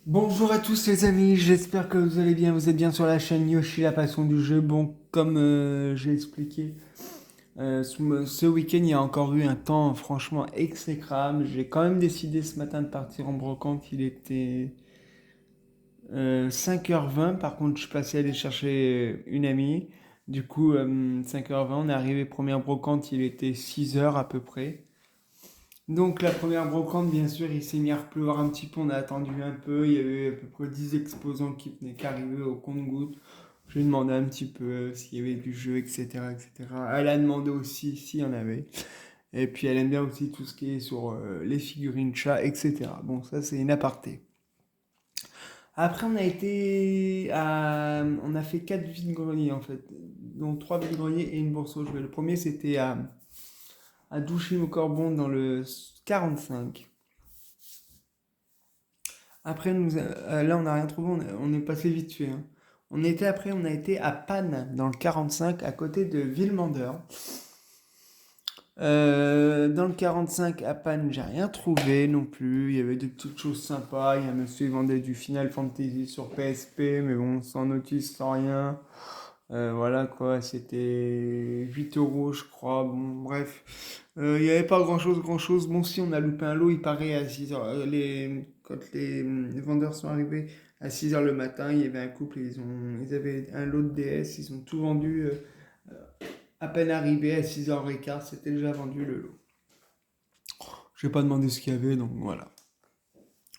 Bonjour à tous les amis, j'espère que vous allez bien, vous êtes bien sur la chaîne Yoshi la passion du jeu. Bon, comme j'ai expliqué, ce week-end il y a encore eu un temps franchement exécrable. J'ai quand même décidé ce matin de partir en brocante, il était 5h20, par contre je suis passé aller chercher une amie. Du coup 5h20, on est arrivé première brocante, il était 6h à peu près. Donc la première brocante, bien sûr, il s'est mis à pleuvoir un petit peu, on a attendu un peu, il y avait à peu près 10 exposants qui venaient qu'arriver au compte-gouttes. J'ai demandé un petit peu s'il y avait du jeu, etc., etc. Elle a demandé aussi s'il y en avait. Et puis elle aime bien aussi tout ce qui est sur les figurines chats, etc. Bon, ça c'est une aparté. Après, on a fait 4 vides-greniers en fait, dont 3 vides-greniers et une bourse aux jouets. Le premier c'était à Douchy-au-Corbon dans le 45. Après, là, on n'a rien trouvé, on est passé vite fait, hein. On a été à Panne, dans le 45, à côté de Villemandeur. Dans le 45, à Panne, j'ai rien trouvé non plus. Il y avait des petites choses sympas. Il y a un monsieur qui vendait du Final Fantasy sur PSP, mais bon, sans notice, sans rien. Voilà quoi, c'était 8 euros, je crois. Bon, bref. Il n'y avait pas grand-chose, grand-chose. Bon, si on a loupé un lot, il paraît à 6h. Quand les vendeurs sont arrivés à 6h le matin, il y avait un couple, ils avaient un lot de DS, ils ont tout vendu. À peine arrivé à 6h15, c'était déjà vendu le lot. Je n'ai pas demandé ce qu'il y avait, donc voilà.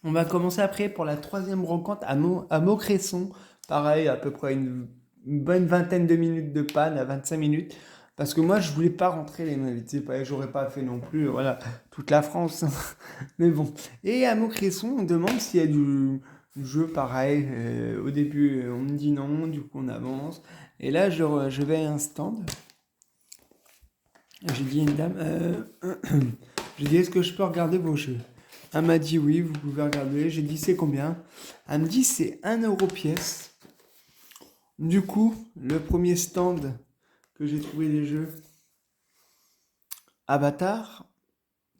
On va commencer après pour la troisième brocante à Maucresson. Pareil, à peu près une bonne vingtaine de minutes de panne, à 25 minutes. Parce que moi, je voulais pas rentrer les mains vides. J'aurais pas fait non plus, voilà, toute la France. Mais bon. Et à Maucresson, on demande s'il y a du jeu pareil. Au début, on me dit non, du coup, on avance. Et là, je vais à un stand. J'ai dit à une dame, j'ai dit, est-ce que je peux regarder vos jeux? Elle m'a dit oui, vous pouvez regarder. J'ai dit c'est combien? Elle me dit c'est 1 euro pièce. Du coup, le premier stand que j'ai trouvé des jeux, Avatar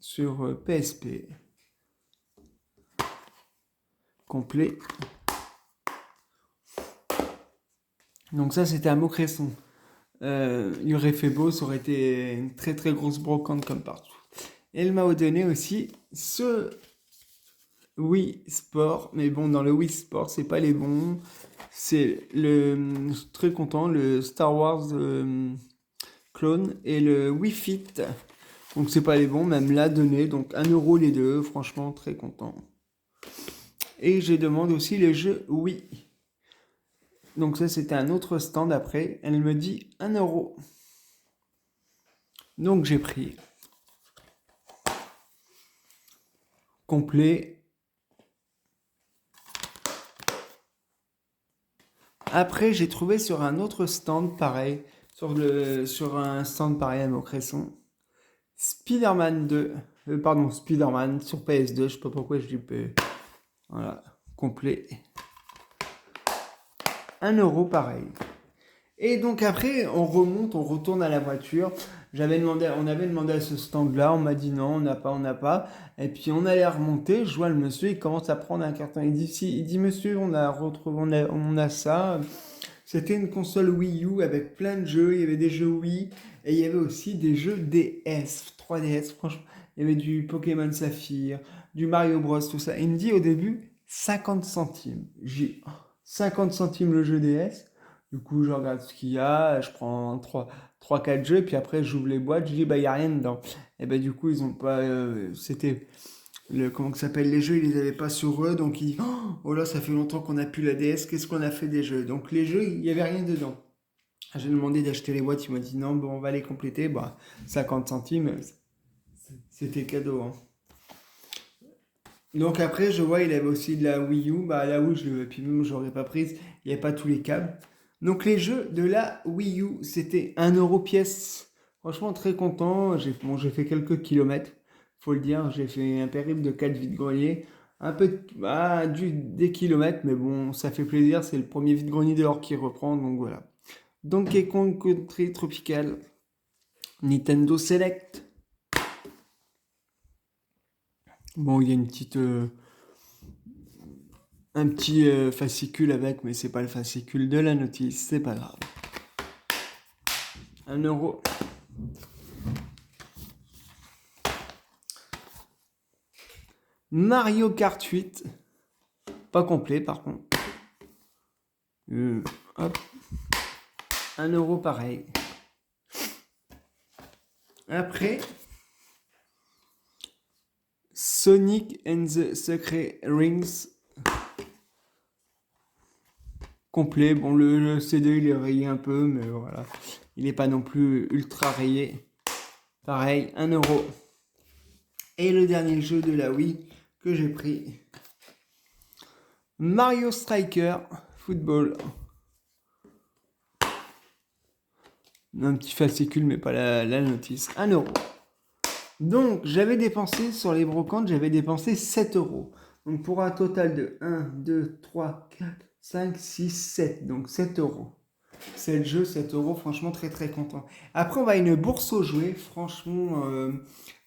sur PSP, complet. Donc ça c'était à Maucresson. Il aurait fait beau, ça aurait été une très très grosse brocante comme partout. Et elle m'a donné aussi ce Wii Sport, mais bon, dans le Wii Sport, c'est pas les bons. Je suis très content, le Star Wars clone et le Wii Fit. Donc c'est pas les bons, même là donné, donc 1 euro les deux, franchement très content. Et je demande aussi les jeux Wii. Donc ça c'était un autre stand après, elle me dit 1 euro. Donc j'ai pris complet. Après j'ai trouvé sur un autre stand pareil, sur un stand pareil à Maucresson, Spider-Man 2. Pardon, Spider-Man sur PS2, je sais pas pourquoi je dis P. Voilà, complet. 1 euro pareil. Et donc après, on remonte, on retourne à la voiture. On avait demandé à ce stand-là, on m'a dit non, on n'a pas. Et puis on allait remonter, je vois le monsieur, il commence à prendre un carton. Il dit si, il dit monsieur, on a retrouvé, on a ça. C'était une console Wii U avec plein de jeux. Il y avait des jeux Wii et il y avait aussi des jeux DS, 3DS. Franchement, il y avait du Pokémon Saphir, du Mario Bros, tout ça. Il me dit au début 50 centimes. J'ai 50 centimes le jeu DS. Du coup, je regarde ce qu'il y a, je prends 3 4 jeux, puis après j'ouvre les boîtes, je dis bah il n'y a rien dedans. Et bah du coup, ils ont pas. C'était comment que ça s'appelle les jeux, ils les avaient pas sur eux, donc ils disent oh là, ça fait longtemps qu'on a plus la DS, qu'est-ce qu'on a fait des jeux? Donc les jeux, il y avait rien dedans. J'ai demandé d'acheter les boîtes, ils m'ont dit non, bon, on va les compléter, bah 50 centimes, c'était cadeau, hein. Donc après, je vois, il avait aussi de la Wii U, bah la Wii, puis même j'aurais pas prise, il n'y avait pas tous les câbles. Donc les jeux de la Wii U, c'était 1 euro pièce. Franchement, très content. J'ai fait quelques kilomètres, faut le dire. J'ai fait un périple de 4 vide-greniers. Un peu des kilomètres, mais bon, ça fait plaisir. C'est le premier vide-grenier dehors qui reprend, donc voilà. Donkey Kong Country Tropical, Nintendo Select. Bon, il y a une petite Un petit fascicule avec, mais c'est pas le fascicule de la notice, c'est pas grave. 1 €. Mario Kart 8. Pas complet par contre. Hop. 1 € pareil. Après, Sonic and the Secret Rings. Complet. Bon, le CD il est rayé un peu, mais voilà. Il n'est pas non plus ultra rayé. Pareil, 1 €. Et le dernier jeu de la Wii que j'ai pris. Mario Striker Football. Un petit fascicule, mais pas la notice. 1 €. Donc, j'avais dépensé sur les brocantes, j'avais dépensé 7 €. Donc, pour un total de 1, 2, 3, 4, 5, 6, 7. Donc, 7 €. 7 jeux, 7 €. Franchement, très très content. Après, on va à une bourse aux jouets. Franchement,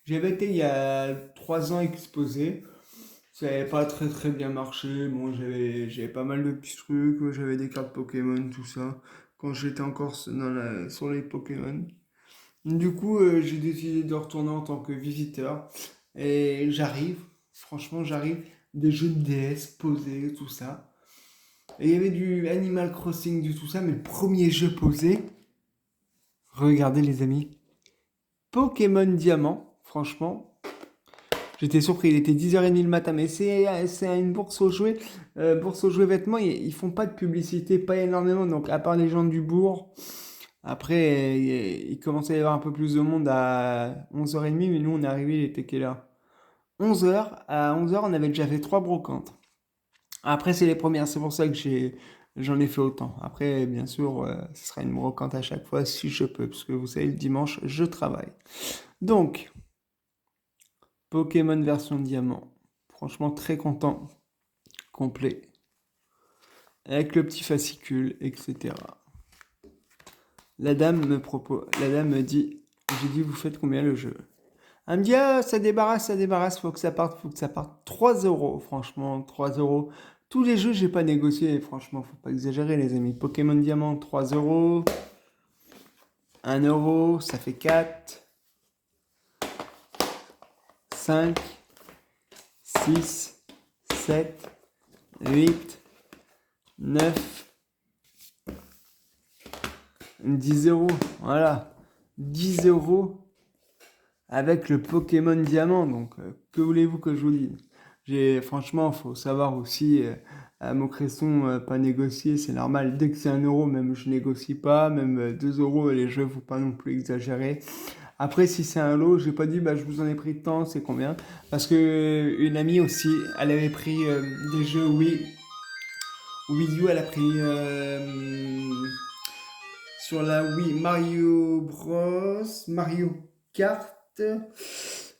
j'avais été il y a 3 ans exposé. Ça n'avait pas très très bien marché. Bon, j'avais pas mal de petits trucs. J'avais des cartes Pokémon, tout ça. Quand j'étais encore sur les Pokémon. Du coup, j'ai décidé de retourner en tant que visiteur. Et franchement, j'arrive. Des jeux de DS posés, tout ça. Et il y avait du Animal Crossing, du tout ça. Mais le premier jeu posé, regardez les amis. Pokémon Diamant, franchement. J'étais surpris, il était 10h30 le matin, mais c'est une bourse aux jouets. Bourse aux jouets vêtements, ils font pas de publicité, pas énormément. Donc, à part les gens du bourg, après, il commençait à y avoir un peu plus de monde à 11h30, mais nous, on est arrivé, il était quelle heure? 11h. À 11h, on avait déjà fait 3 brocantes. Après, c'est les premières, c'est pour ça que j'en ai fait autant. Après, bien sûr, ce sera une brocante à chaque fois si je peux, parce que vous savez, le dimanche, je travaille. Donc, Pokémon version diamant. Franchement, très content. Complet. Avec le petit fascicule, etc. La dame me dit, j'ai dit, vous faites combien le jeu? Elle me dit, ah, ça débarrasse, faut que ça parte. 3 €, franchement, 3 €. Tous les jeux, j'ai pas négocié, franchement, faut pas exagérer, les amis. Pokémon Diamant, 3 €. 1 €, ça fait 4, 5, 6, 7, 8, 9, 10 €. Voilà. 10 € avec le Pokémon Diamant. Donc, que voulez-vous que je vous dise? Franchement, il faut savoir aussi, à Maucresson, pas négocier, c'est normal. Dès que c'est 1 €, même je négocie pas. Même 2 €, les jeux, faut pas non plus exagérer. Après, si c'est un lot, j'ai pas dit, bah, je vous en ai pris tant, c'est combien? Parce que une amie aussi, elle avait pris des jeux Wii U, elle a pris sur la Wii Mario Bros, Mario Kart,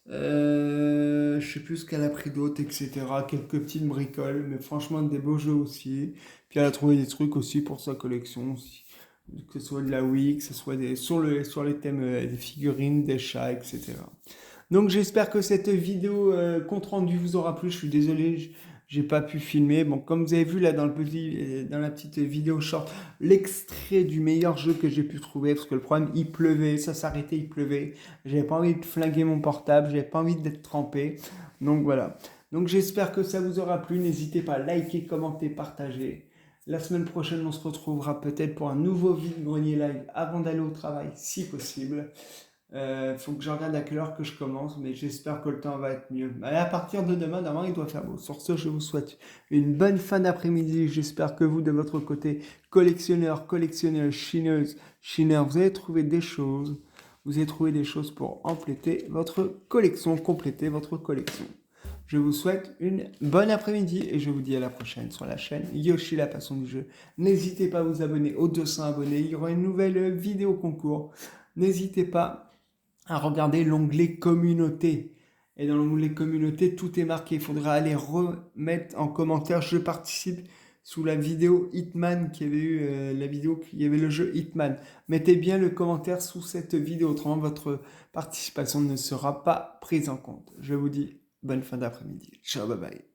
je sais plus ce qu'elle a pris d'autre, etc. Quelques petites bricoles, mais franchement des beaux jeux aussi. Puis elle a trouvé des trucs aussi pour sa collection aussi. Que ce soit de la Wii, que ce soit sur les thèmes des figurines, des chats, etc. Donc j'espère que cette vidéo compte rendu vous aura plu. Je suis désolé, j'ai pas pu filmer. Bon, comme vous avez vu là dans la petite vidéo short, l'extrait du meilleur jeu que j'ai pu trouver, parce que le problème, il pleuvait, ça s'arrêtait, il pleuvait. J'avais pas envie de flinguer mon portable, j'avais pas envie d'être trempé. Donc voilà. Donc j'espère que ça vous aura plu. N'hésitez pas à liker, commenter, partager. La semaine prochaine, on se retrouvera peut-être pour un nouveau vide-grenier live avant d'aller au travail, si possible. Faut que je regarde à quelle heure que je commence, mais j'espère que le temps va être mieux. Mais à partir de demain, normalement, il doit faire beau. Sur ce, je vous souhaite une bonne fin d'après-midi. J'espère que vous, de votre côté, collectionneurs, chineuses, chineurs, vous avez trouvé des choses. Vous avez trouvé des choses pour compléter votre collection. Je vous souhaite une bonne après-midi et je vous dis à la prochaine sur la chaîne Yoshi la passion du jeu. N'hésitez pas à vous abonner aux 200 abonnés. Il y aura une nouvelle vidéo concours. N'hésitez pas à regarder l'onglet communauté. Et dans l'onglet communauté, tout est marqué. Il faudra aller remettre en commentaire je participe sous la vidéo Hitman qui avait eu la vidéo qui avait le jeu Hitman. Mettez bien le commentaire sous cette vidéo, autrement votre participation ne sera pas prise en compte. Je vous dis bonne fin d'après-midi. Ciao, bye bye.